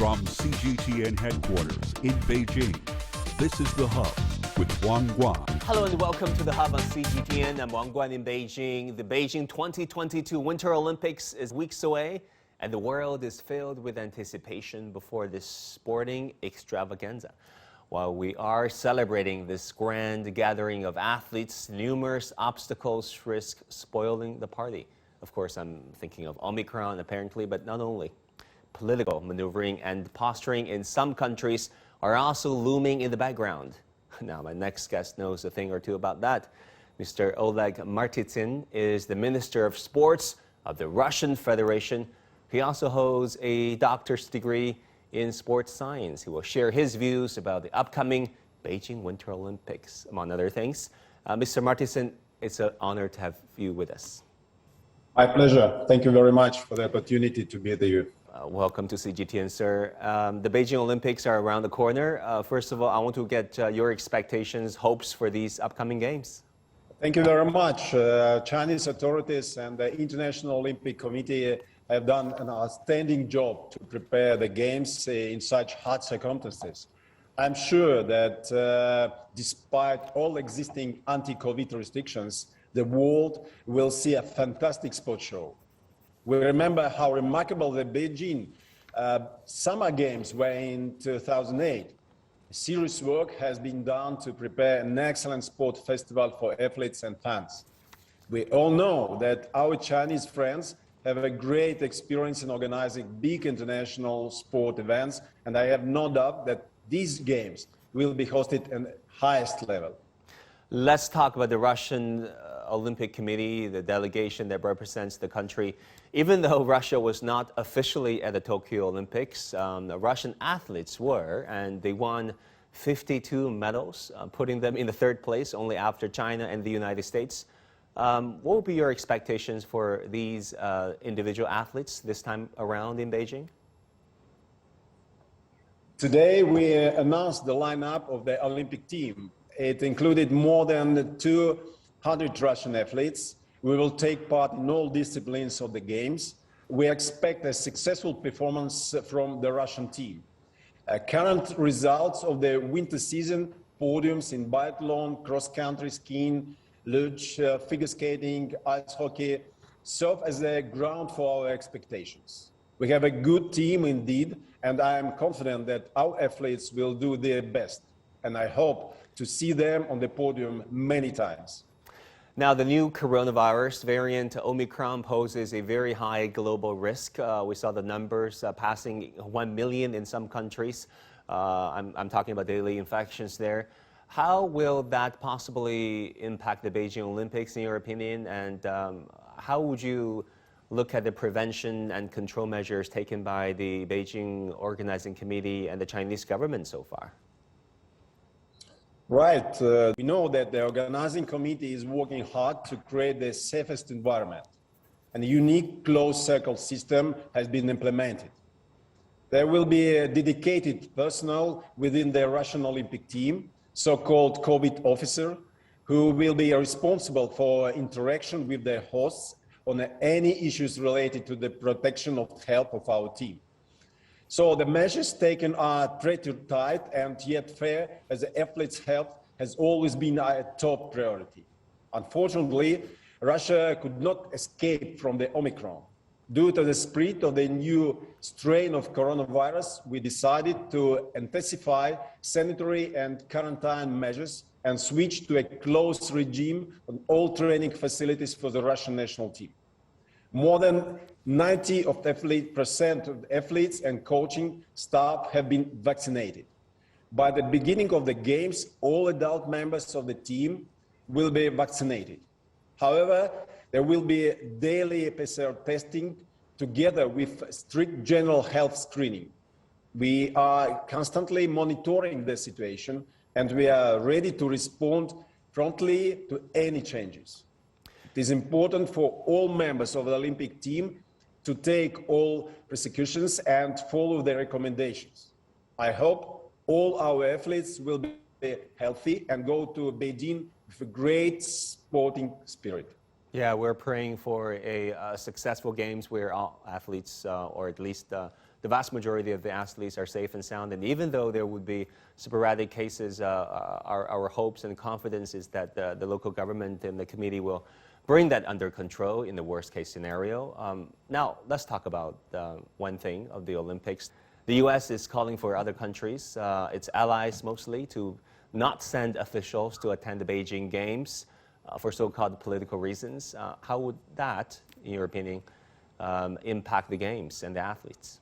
From CGTN headquarters in Beijing, this is The Hub with Wang Guan. Hello and welcome to The Hub on CGTN. I'm Wang Guan in Beijing. The Beijing 2022 Winter Olympics is weeks away, and the world is filled with anticipation before this sporting extravaganza. While we are celebrating this grand gathering of athletes, numerous obstacles risk spoiling the party. Of course, I'm thinking of Omicron apparently, but not only. Political maneuvering and posturing in some countries are also looming in the background. Now, my next guest knows a thing or two about that. Mr. Oleg Matytsin is the Minister of Sports of the Russian Federation. He also holds a doctor's degree in sports science. He will share his views about the upcoming Beijing Winter Olympics, among other things. Mr. Matytsin, it's an honor to have you with us. My pleasure. Thank you very much for the opportunity to be there. Welcome to CGTN, sir. The Beijing Olympics are around the corner. First of all, I want to get your expectations, hopes for these upcoming games. Thank you very much. Chinese authorities and the International Olympic Committee have done an outstanding job to prepare the games in such hard circumstances. I'm sure that despite all existing anti-COVID restrictions, the world will see a fantastic sports show. We remember how remarkable the Beijing Summer Games were in 2008. Serious work has been done to prepare an excellent sport festival for athletes and fans. We all know that our Chinese friends have a great experience in organizing big international sport events, and I have no doubt that these games will be hosted at the highest level. Let's talk about the Russian Olympic Committee, the delegation that represents the country. Even though Russia was not officially at the Tokyo Olympics, the Russian athletes were, and they won 52 medals, putting them in the third place, only after China and the United States. What would be your expectations for these individual athletes this time around in Beijing? Today, we announced the lineup of the Olympic team. It included more than 200 Russian athletes. We will take part in all disciplines of the Games. We expect a successful performance from the Russian team. Current results of the winter season, podiums in biathlon, cross-country skiing, luge, figure skating, ice hockey, serve as the ground for our expectations. We have a good team indeed, and I am confident that our athletes will do their best, and I hope to see them on the podium many times. Now, the new coronavirus variant Omicron poses a very high global risk. We saw the numbers passing 1 million in some countries. I'm talking about daily infections there. How will that possibly impact the Beijing Olympics, in your opinion? And how would you look at the prevention and control measures taken by the Beijing Organizing Committee and the Chinese government so far? Right. We know that the organizing committee is working hard to create the safest environment, and a unique closed circle system has been implemented. There will be a dedicated personnel within the Russian Olympic team, so-called COVID officer, who will be responsible for interaction with their hosts on any issues related to the protection of the health of our team. So the measures taken are pretty tight and yet fair, as the athletes' health has always been a top priority. Unfortunately, Russia could not escape from the Omicron. Due to the spread of the new strain of coronavirus, we decided to intensify sanitary and quarantine measures and switch to a closed regime on all training facilities for the Russian national team. More than 90% of the athletes and coaching staff have been vaccinated. By the beginning of the Games, all adult members of the team will be vaccinated. However, there will be daily PCR testing together with strict general health screening. We are constantly monitoring the situation, and we are ready to respond promptly to any changes. It is important for all members of the Olympic team to take all precautions and follow the recommendations. I hope all our athletes will be healthy and go to Beijing with a great sporting spirit. Yeah, we're praying for a successful games where all athletes, or at least the vast majority of the athletes are safe and sound. And even though there would be sporadic cases, our hopes and confidence is that the local government and the committee will bring that under control in the worst case scenario. Now, let's talk about one thing of the Olympics. The U.S. is calling for other countries, its allies mostly, to not send officials to attend the Beijing Games for so-called political reasons. How would that, in your opinion, impact the Games and the athletes?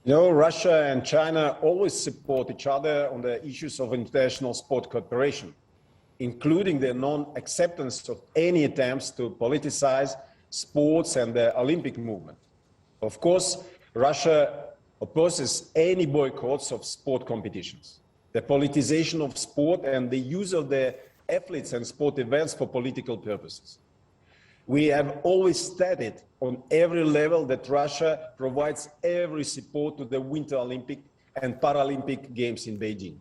You know, Russia and China always support each other on the issues of international sport cooperation, including the non-acceptance of any attempts to politicize sports and the Olympic movement. Of course, Russia opposes any boycotts of sport competitions, the politicization of sport, and the use of the athletes and sport events for political purposes. We have always stated on every level that Russia provides every support to the Winter Olympic and Paralympic Games in Beijing.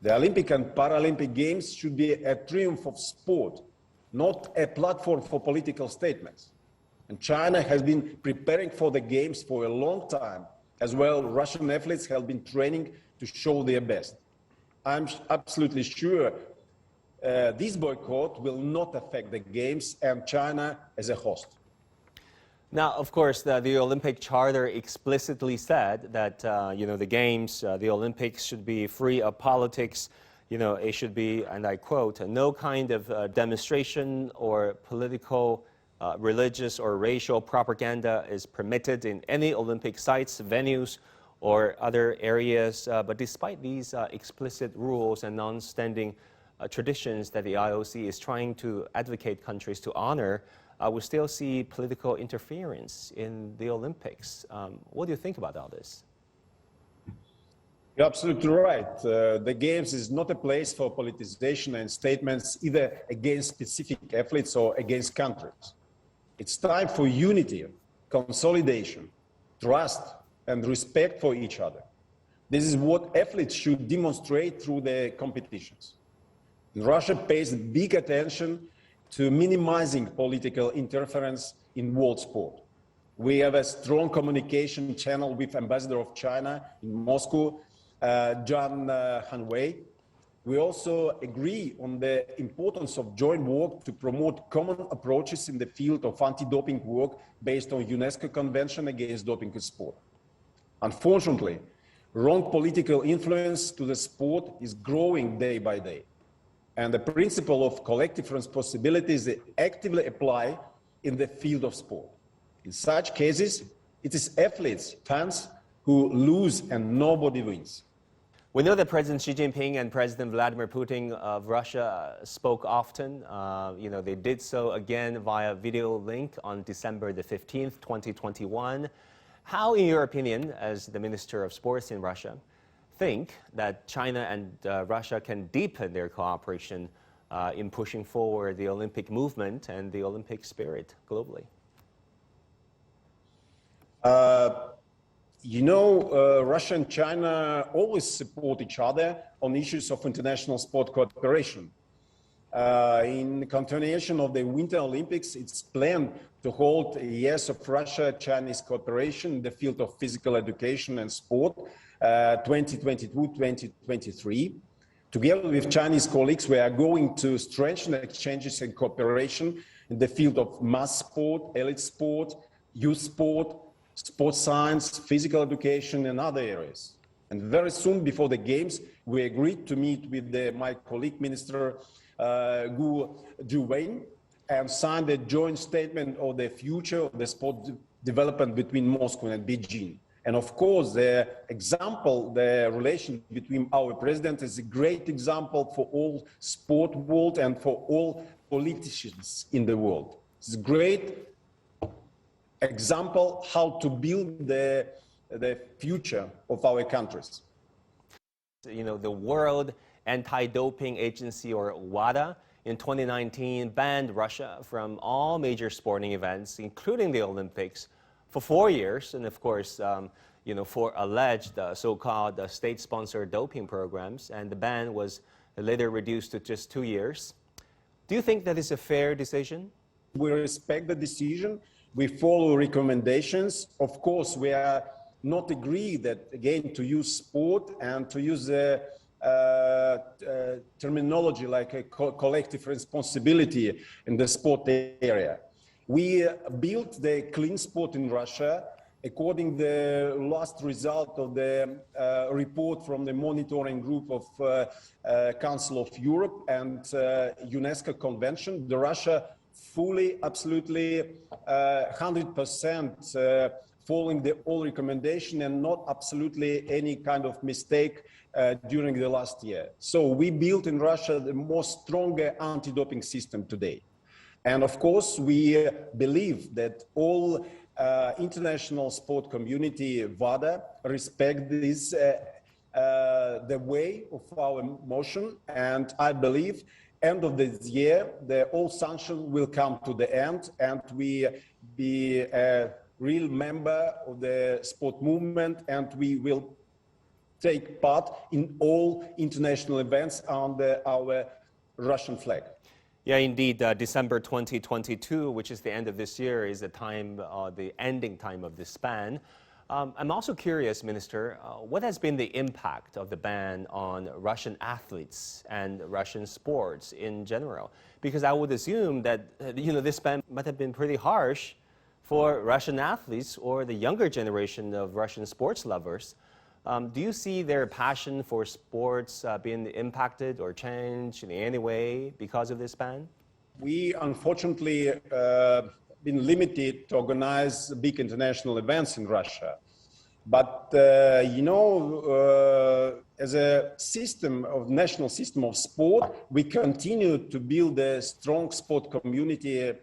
The Olympic and Paralympic Games should be a triumph of sport, not a platform for political statements. And China has been preparing for the Games for a long time. As well, Russian athletes have been training to show their best. I'm absolutely sure this boycott will not affect the Games and China as a host. Now, of course, the Olympic Charter explicitly said that the Games, the Olympics should be free of politics. It should be, and I quote, no kind of demonstration or political, religious or racial propaganda is permitted in any Olympic sites, venues, or other areas. But despite these explicit rules and non-standing traditions that the IOC is trying to advocate countries to honor, we still see political interference in the Olympics. What do you think about all this? You're absolutely right. The Games is not a place for politicization and statements either against specific athletes or against countries. It's time for unity, consolidation, trust, and respect for each other. This is what athletes should demonstrate through their competitions. Russia pays big attention to minimizing political interference in world sport. We have a strong communication channel with Ambassador of China in Moscow, Zhang Hanwei. We also agree on the importance of joint work to promote common approaches in the field of anti-doping work based on UNESCO Convention against doping in sport. Unfortunately, wrong political influence to the sport is growing day by day. And the principle of collective responsibility is actively applied in the field of sport. In such cases, it is athletes, fans, who lose and nobody wins. We know that President Xi Jinping and President Vladimir Putin of Russia spoke often. They did so again via video link on December the 15th, 2021. How, in your opinion, as the Minister of Sports in Russia, think that China and Russia can deepen their cooperation in pushing forward the Olympic movement and the Olympic spirit globally? Russia and China always support each other on issues of international sport cooperation. In continuation of the Winter Olympics, it's planned to hold Years of Russia-Chinese Cooperation in the field of physical education and sport, 2022-2023. Together with Chinese colleagues, we are going to strengthen exchanges and cooperation in the field of mass sport, elite sport, youth sport, sports science, physical education, and other areas. And very soon before the Games, we agreed to meet with my colleague, Minister Wang Guan, and signed a joint statement of the future of the sport development between Moscow and Beijing. And of course, the relation between our president is a great example for all sport world and for all politicians in the world. It's a great example how to build the future of our countries. The World Anti-Doping Agency, or WADA, in 2019 banned Russia from all major sporting events, including the Olympics, for 4 years, and of course, for alleged so-called state-sponsored doping programs, and the ban was later reduced to just 2 years. Do you think that is a fair decision? We respect the decision. We follow recommendations. Of course, we are not agree that, again, to use sport and to use terminology like a collective responsibility in the sport area. We built the clean sport in Russia according to the last result of the report from the monitoring group of Council of Europe and UNESCO Convention. The Russia fully, absolutely, 100% following the all recommendation and not absolutely any kind of mistake during the last year. So we built in Russia the most stronger anti-doping system today. And of course, we believe that all international sport community, WADA, respect this, the way of our motion. And I believe end of this year, all sanctions will come to the end and we be a real member of the sport movement, and we will take part in all international events under our Russian flag. Yeah, indeed. December 2022, which is the end of this year, is the time, the ending time of this ban. I'm also curious, Minister, what has been the impact of the ban on Russian athletes and Russian sports in general? Because I would assume that this ban might have been pretty harsh for Russian athletes or the younger generation of Russian sports lovers. Do you see their passion for sports being impacted or changed in any way because of this ban? We unfortunately been limited to organize big international events in Russia. But, as a system of national system of sport, we continue to build a strong sport community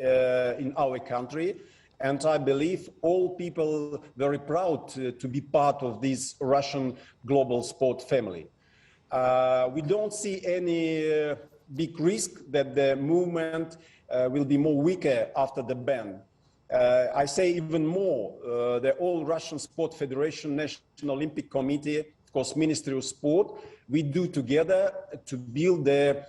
in our country. And I believe all people very proud to be part of this Russian global sport family. We don't see any big risk that the movement will be more weaker after the ban. I say even more, the all Russian Sport Federation, National Olympic Committee, of course, Ministry of Sport, we do together to build the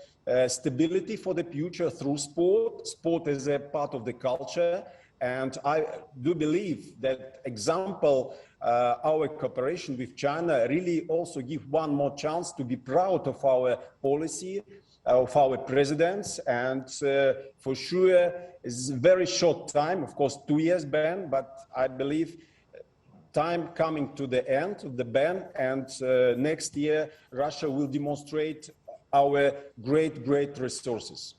stability for the future through sport. Sport is a part of the culture. And I do believe that example, our cooperation with China really also give one more chance to be proud of our policy, of our presidents. And for sure, it's a very short time, of course, 2 years ban, but I believe time coming to the end of the ban. And next year, Russia will demonstrate our great resources.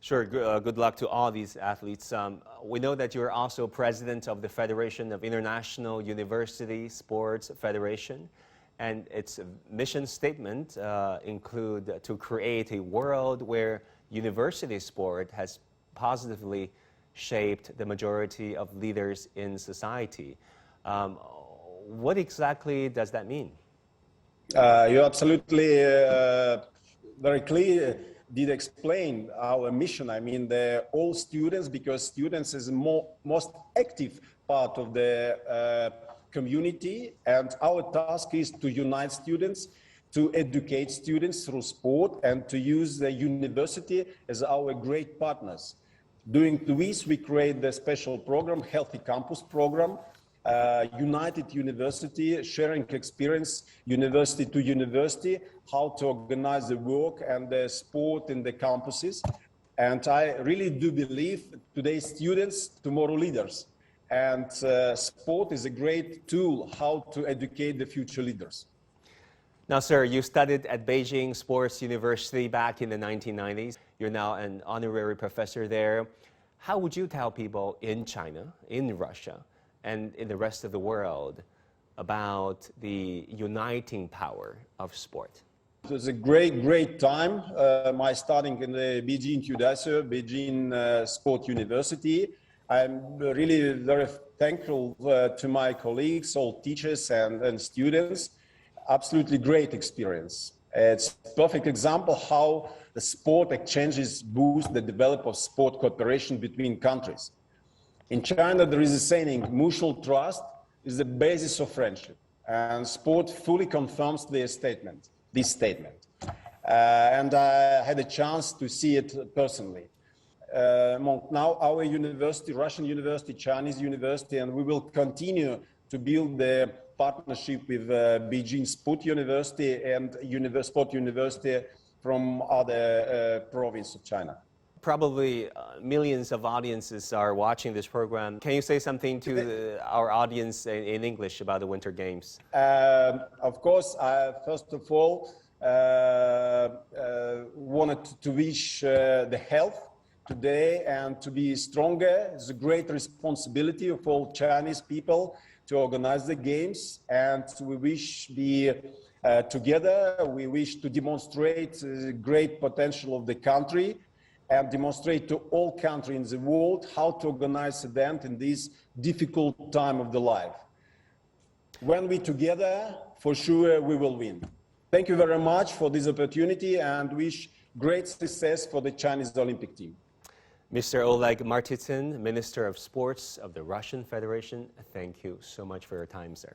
Sure. Good luck to all these athletes. We know that you're also president of the Federation of International University Sports Federation, and its mission statement include to create a world where university sport has positively shaped the majority of leaders in society. What exactly does that mean? You're absolutely very clear. Did explain our mission. I mean, all students, because students is the most active part of the community, and our task is to unite students, to educate students through sport, and to use the university as our great partners. Doing this, we create the special program, Healthy Campus program, United University, sharing experience, university to university, how to organize the work and the sport in the campuses. And I really do believe today's students, tomorrow leaders. And sport is a great tool how to educate the future leaders. Now, sir, you studied at Beijing Sports University back in the 1990s. You're now an honorary professor there. How would you tell people in China, in Russia, and in the rest of the world about the uniting power of sport? It was a great time, my starting in the Beijing Beijing Sport University. I'm really very thankful to my colleagues, all teachers and students. Absolutely great experience. It's a perfect example how the sport exchanges boost the development of sport cooperation between countries. In China, there is a saying, mutual trust is the basis of friendship. And sport fully confirms this statement. And I had a chance to see it personally. among now our university, Russian university, Chinese university, and we will continue to build the partnership with Beijing Sport University and Sport University from other provinces of China. Probably millions of audiences are watching this program. Can you say something to our audience in English about the Winter Games? Of course, first of all, wanted to wish the health today and to be stronger. It's a great responsibility of all Chinese people to organize the games, and we wish be together. We wish to demonstrate the great potential of the country and demonstrate to all countries in the world how to organize event in this difficult time of the life. When we together, for sure we will win. Thank you very much for this opportunity and wish great success for the Chinese Olympic team. Mr. Oleg Matytsin, Minister of Sports of the Russian Federation, thank you so much for your time, sir.